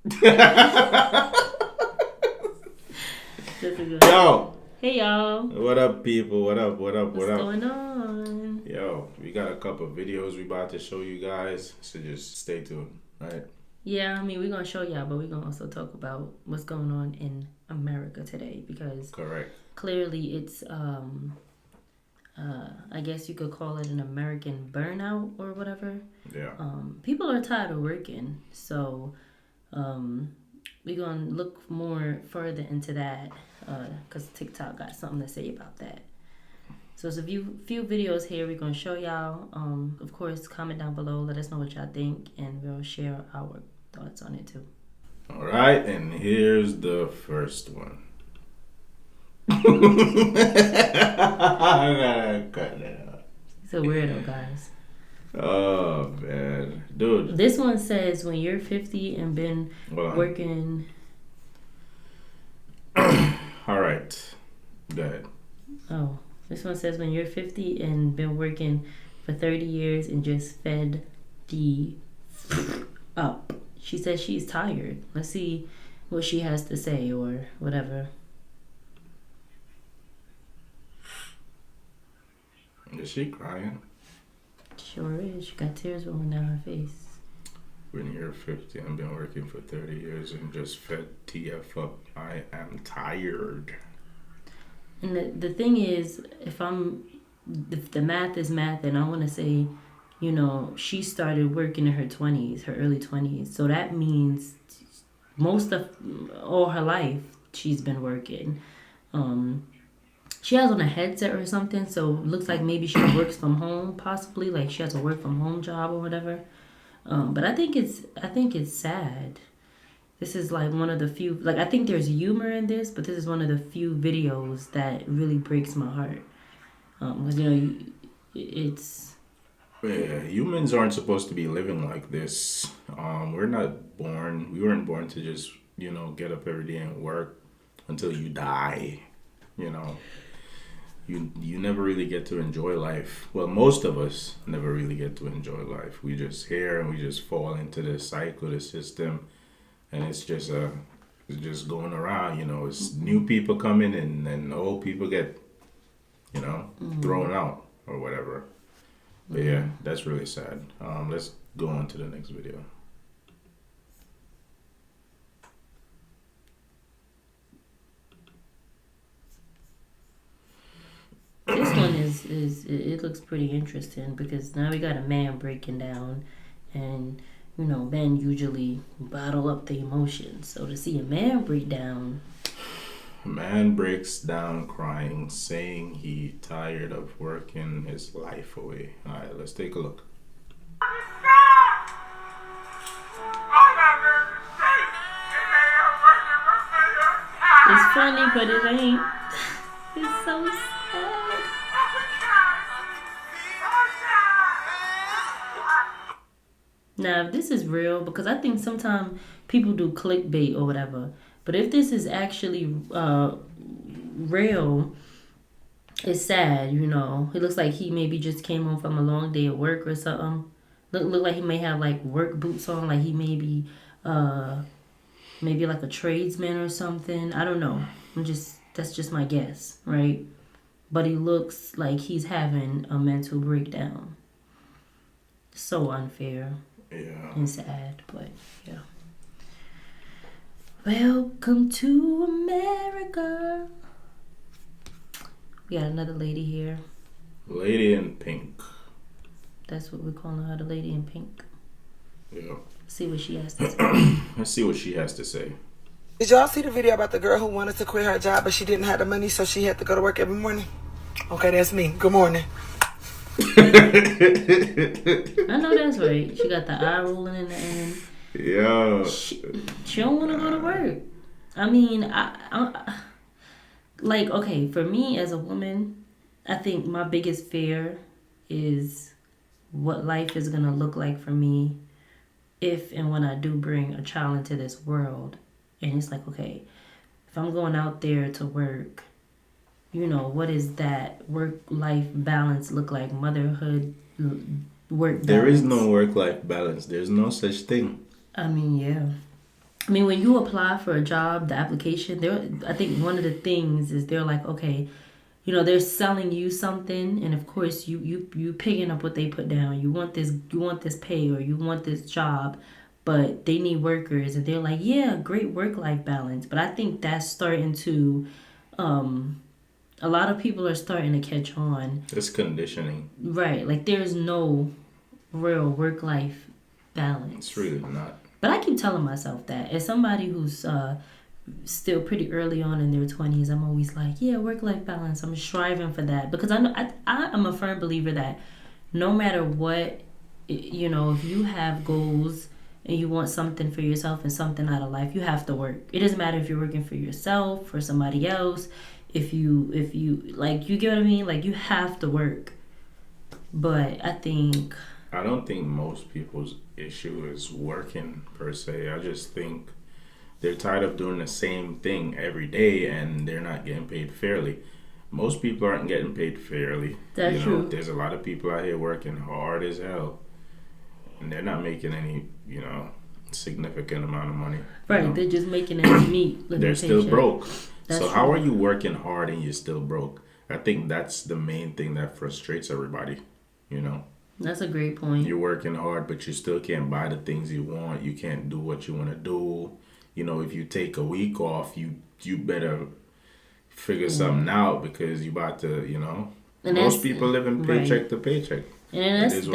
That's a good one. Yo, Hey y'all. what up, people? What up? What up? What What's up? going on? Yo, we got a couple of videos we about to show you guys, so just stay tuned, right? Yeah, I mean we're gonna show y'all, but we're gonna also talk about what's going on in America today because Correct. clearly it's I guess you could call it an American burnout or whatever. Yeah. People are tired of working, so um we're gonna look more further into that because TikTok got something to say about that. So there's a few videos here we're gonna show y'all. Of course, comment down below, let us know what y'all think, and we'll share our thoughts on it too. All right, and here's the first one. I gotta cut that out. It's a weirdo, guys. Oh man, dude. This one says when you're 50 and been Hold on. working. All right, go ahead. Oh, this one says when you're 50 and been working for 30 years and just fed the up. She says she's tired. Let's see what she has to say or whatever. Is she crying? Sure is. She got tears rolling down her face. When you're 50, I've been working for 30 years and just fed TF up. I am tired. And the thing is, if the math is math, and I want to say, you know, she started working in her 20s, her early 20s. So that means most of all her life she's been working. She has on a headset or something, so it looks like maybe she works from home, possibly like she has a work from home job or whatever. But I think it's sad. This is like one of the few, like I think there's humor in this, but this is one of the few videos that really breaks my heart. Because it's Yeah, humans aren't supposed to be living like this. We weren't born to just, get up every day and work until you die. You know, you never really get to enjoy life. Well, most of us never really get to enjoy life. We just here and we just fall into the cycle, the system, and it's just going around. It's new people coming and then old people get, thrown out or whatever. But yeah, that's really sad. Let's go on to the next video. this one is it looks pretty interesting because now we got a man breaking down, and men usually bottle up the emotions. So to see a man break down. A man breaks down crying, saying he tired of working his life away. All right, let's take a look. It's funny, but it ain't. It's so sad. Now, if this is real, because I think sometimes people do clickbait or whatever, but if this is actually real, it's sad, It looks like he maybe just came home from a long day of work or something. Look like he may have like work boots on, like he maybe like a tradesman or something. I don't know. That's just my guess, right? But he looks like he's having a mental breakdown. So unfair. Yeah. And sad, but yeah. Welcome to America. We got another lady here. Lady in pink. That's what we're calling her, the lady in pink. Yeah. See what she has to say. Let's see what she has to say. Did y'all see the video about the girl who wanted to quit her job but she didn't have the money, so she had to go to work every morning? Okay, that's me. Good morning. I know that's right. She got the eye rolling in the end. Yo. She don't want to go to work. I mean, I like, okay, for me as a woman, I think my biggest fear is what life is going to look like for me if and when I do bring a child into this world. And it's like, okay, if I'm going out there to work, what is that work-life balance look like? Motherhood, work balance. There is no work-life balance. There's no such thing. I mean, yeah. I mean, when you apply for a job, the application, I think one of the things is they're like, okay, you know, they're selling you something, and of course you picking up what they put down. You want this pay, or you want this job, but they need workers, and they're like, yeah, great work life balance. But I think that's starting to, a lot of people are starting to catch on. It's conditioning. Right, like there's no real work life balance. It's really not. But I keep telling myself that as somebody who's still pretty early on in their 20s, I'm always like, yeah, work-life balance. I'm striving for that because I know I'm a firm believer that no matter what, you know, if you have goals and you want something for yourself and something out of life, you have to work. It doesn't matter if you're working for yourself, for somebody else, if you like, you get what I mean? Like, you have to work. But I don't think most people's issue is working per se. I just think they're tired of doing the same thing every day and they're not getting paid fairly. Most people aren't getting paid fairly. That's true. There's a lot of people out here working hard as hell and they're not making any, significant amount of money. Right, they're just making ends meet. They're still broke. That's so true. How are you working hard and you're still broke? I think that's the main thing that frustrates everybody, That's a great point. You're working hard, but you still can't buy the things you want. You can't do what you want to do. If you take a week off, you better figure something out because you about to, And most people live in paycheck to paycheck. And that's if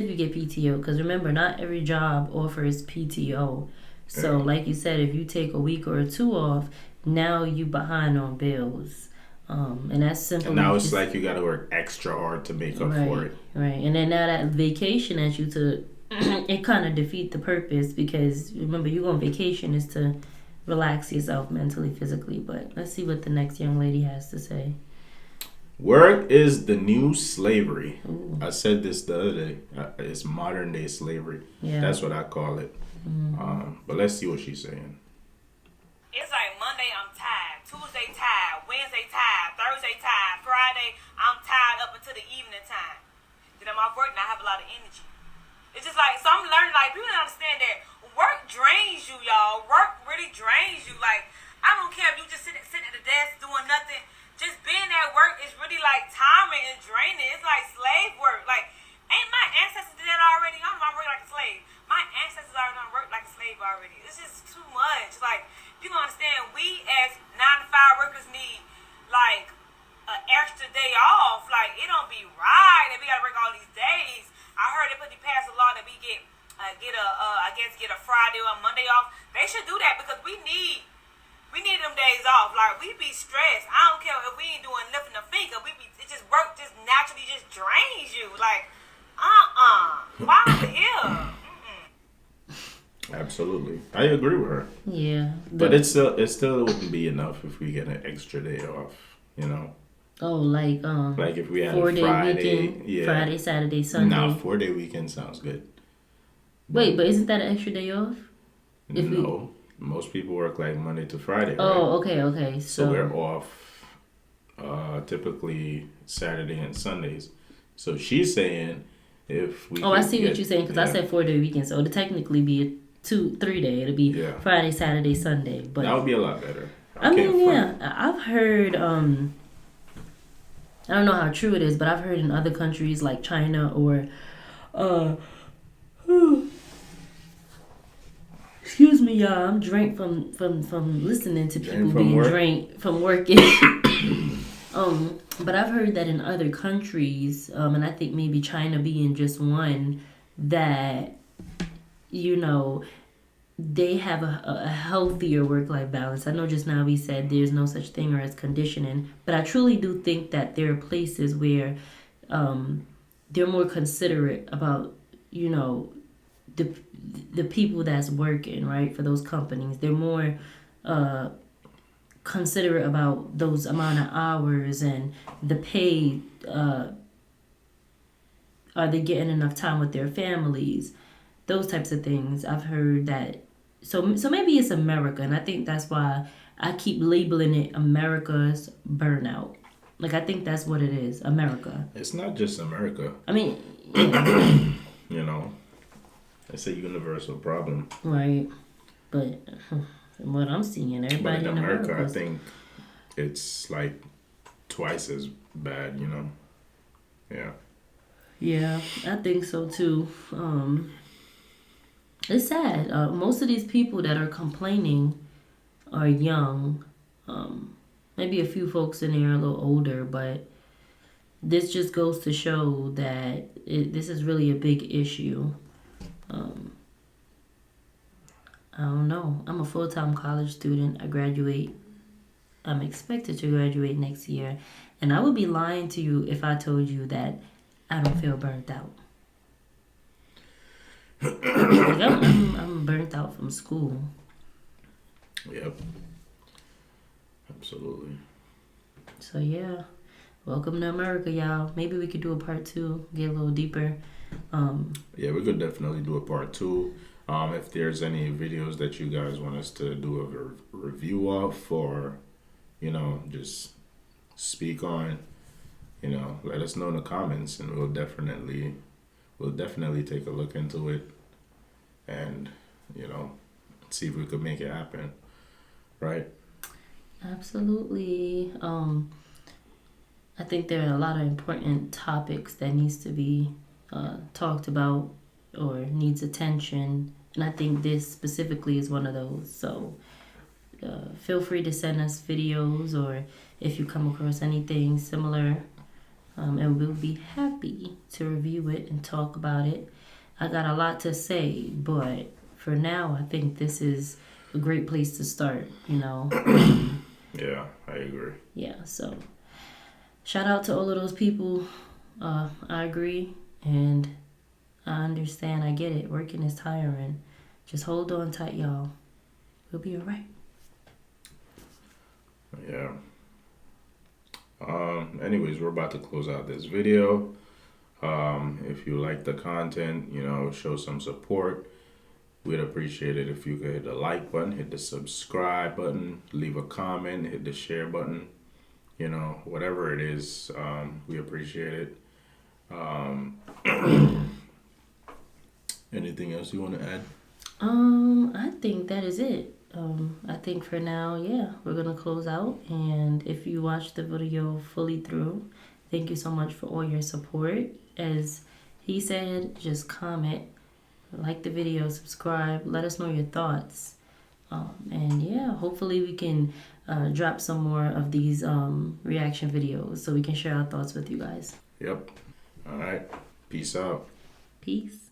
you get PTO, because remember, not every job offers PTO. So like you said, if you take a week or two off, now you behind on bills. And that's simple. And now it's like you got to work extra hard to make up for it. Right. And then now that vacation that you took, it kind of defeat the purpose, because remember, you go on vacation is to relax yourself mentally, physically. But let's see what the next young lady has to say. Work is the new slavery. Ooh. I said this the other day. It's modern day slavery. Yeah. That's what I call it. Mm-hmm. But let's see what she's saying. It's like Monday, I'm tired. Tuesday, tired. Wednesday, tired. Thursday, tired. Friday, I'm tired up until the evening time. Then I'm off work and I have a lot of energy. It's just like, so I'm learning, like, people don't understand that work drains you, y'all. Work really drains you. Like, I don't care if you just sitting at the desk doing nothing. Just being at work is really, like, tiring and draining. It's like slave work. Like, ain't my ancestors did that already? I'm working like a slave. My ancestors already done worked like a slave already. It's just too much. Like, you don't understand, we as 9-to-5 workers need, like, an extra day off. Like, it don't be right that we gotta work all these days. I heard they passed a law that we get a Friday or a Monday off. They should do that because we need them days off. Like, we be stressed. I don't care if we ain't doing nothing to think of. It just work just naturally just drains you. Like, why the hell? Absolutely, I agree with her. Yeah, but it still wouldn't be enough if we get an extra day off. Oh, like if we had 4-day a Friday, weekend, Friday, Saturday, Sunday. Nah, 4-day weekend sounds good. Wait, but isn't that an extra day off? No, most people work like Monday to Friday. Oh, right? okay. So we're off typically Saturday and Sundays. So she's saying if we. I see what you're saying, because I said 4-day weekend, so it'll technically be a 2-3 day. It'll be Friday, Saturday, Sunday. But that would be a lot better. I've heard. I don't know how true it is, but I've heard in other countries like China or, excuse me, y'all. I'm drained from listening to people being drained from working. But I've heard that in other countries, and I think maybe China being just one, that they have a healthier work-life balance. I know just now we said there's no such thing as conditioning, but I truly do think that there are places where they're more considerate about, the people that's working, right, for those companies. They're more considerate about those amount of hours and the pay. Are they getting enough time with their families? Those types of things. I've heard that. So maybe it's America, and I think that's why I keep labeling it America's burnout. Like, I think that's what it is, America. It's not just America. I mean, it's a universal problem. Right. But from what I'm seeing, But everybody in in America, I America. think it's like twice as bad, you know? Yeah. Yeah, I think so too. It's sad. Most of these people that are complaining are young. Maybe a few folks in there are a little older, but this just goes to show that this is really a big issue. I don't know. I'm a full time college student. I'm expected to graduate next year. And I would be lying to you if I told you that I don't feel burnt out. Like I'm burnt out from school. Yep. Absolutely. So yeah, welcome to America, y'all. Maybe we could do a part 2, get a little deeper. Yeah, we could definitely do a part 2. If there's any videos that you guys want us to do a review of, or just speak on, let us know in the comments, and we'll definitely take a look into it, and see if we could make it happen, right? Absolutely. I think there are a lot of important topics that needs to be talked about or needs attention, and I think this specifically is one of those. So feel free to send us videos, or if you come across anything similar, and we'll be happy to review it and talk about it. I got a lot to say, but for now, I think this is a great place to start. Yeah, I agree. Yeah, so shout out to all of those people. I agree, and I understand. I get it. Working is tiring. Just hold on tight, y'all. We'll be all right. Yeah. Anyways, we're about to close out this video. If you like the content, show some support. We'd appreciate it if you could hit the like button, hit the subscribe button, leave a comment, hit the share button. Whatever it is, we appreciate it. Anything else you want to add? I think that is it. I think for now, yeah, we're gonna close out. And if you watched the video fully through, thank you so much for all your support. As he said, just comment, like the video, subscribe, let us know your thoughts. And yeah, hopefully we can drop some more of these reaction videos so we can share our thoughts with you guys. Yep. All right. Peace out. Peace.